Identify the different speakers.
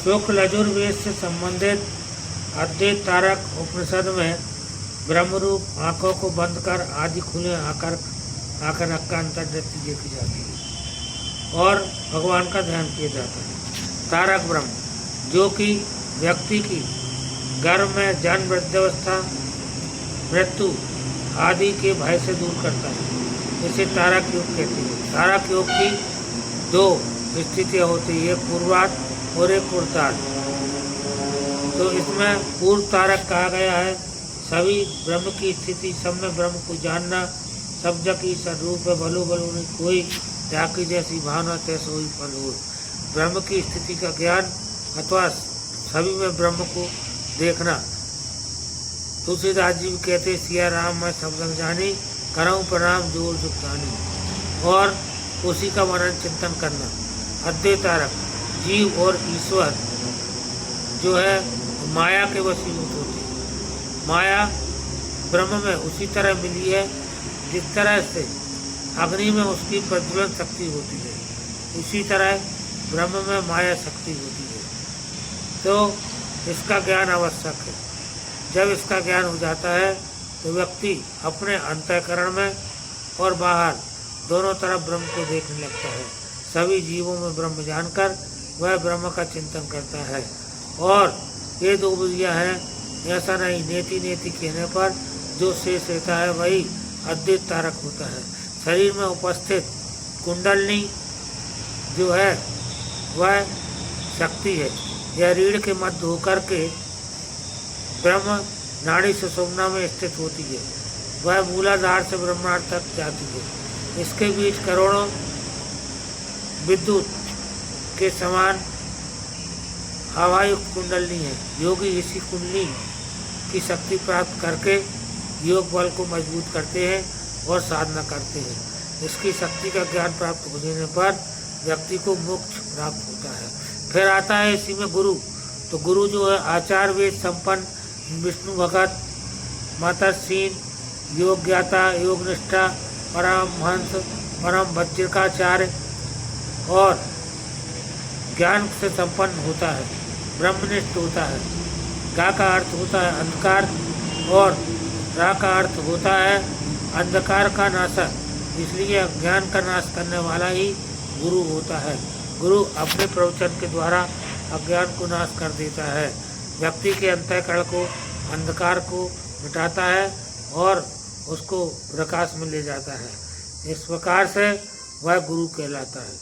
Speaker 1: शुक्ल यजुर्वेद से संबंधित अद्वैत तारक उपनिषद में ब्रह्मरूप आंखों को बंद कर आदि खुले आकर का अंतर्दृष्टि देखी जाती है और भगवान का ध्यान किया जाता है। तारक ब्रह्म जो कि व्यक्ति की गर्भ में जन्म वृद्धावस्था मृत्यु आदि के भय से दूर करता है, इसे तारक योग कहते हैं। तारक योग की दो स्थितियाँ होती है, एक पूर्वार्ध और एक पूर्वार्ध। तो इसमें पूर्व तारक कहा गया है सभी ब्रह्म की स्थिति, सब में ब्रह्म को जानना, सब जग की स्वरूप है, भलो भलो नहीं कोई, जाकी जैसी भावना तैसो ही फल हो। ब्रह्म की स्थिति का ज्ञान अथवा सभी में ब्रह्म को देखना। तुलसीदास जी कहते सिया राम मैं सब जग जानी, करऊँ प्रणाम जोर जुटानी, और उसी का मनन चिंतन करना। अद्वैत तारक जीव और ईश्वर जो है माया के वशीभूत होते हैं। माया ब्रह्म में उसी तरह मिली है जिस तरह से अग्नि में उसकी प्रज्वलन शक्ति होती है, उसी तरह ब्रह्म में माया शक्ति होती है। तो इसका ज्ञान आवश्यक है। जब इसका ज्ञान हो जाता है तो व्यक्ति अपने अंतःकरण में और बाहर दोनों तरफ ब्रह्म को देखने लगता है। सभी जीवों में ब्रह्म जानकर वह ब्रह्म का चिंतन करता है। और ये दो विधियाँ हैं, ऐसा नहीं नेति नेति कहने पर जो शेष रहता है वही अद्वैत तारक होता है। शरीर में उपस्थित कुंडलनी जो है वह शक्ति है, यह रीढ़ के मध्य होकर के ब्रह्म नाड़ी सुषुम्ना में स्थित होती है, वह मूलाधार से ब्रह्मांड तक जाती है। इसके बीच करोड़ों विद्युत के समान हवायुक्त कुंडलनी है। योगी इसी कुंडली की शक्ति प्राप्त करके योग बल को मजबूत करते हैं और साधना करते हैं। इसकी शक्ति का ज्ञान प्राप्त हो जाने पर व्यक्ति को मोक्ष प्राप्त होता है। फिर आता है इसी में गुरु। तो गुरु जो है आचार वेद संपन्न विष्णु भगत मातासीन योग ज्ञाता योग निष्ठा परमहंस परम वज्रिकाचार्य और ज्ञान से संपन्न होता है, ब्रह्मनिष्ठ होता है। गा का अर्थ होता है अंधकार और रा का अर्थ होता है अंधकार का नाशक, इसलिए ज्ञान का नाश करने वाला ही गुरु होता है। गुरु अपने प्रवचन के द्वारा अज्ञान को नाश कर देता है, व्यक्ति के अंतःकरण को अंधकार को मिटाता है और उसको प्रकाश में ले जाता है। इस प्रकार से वह गुरु कहलाता है।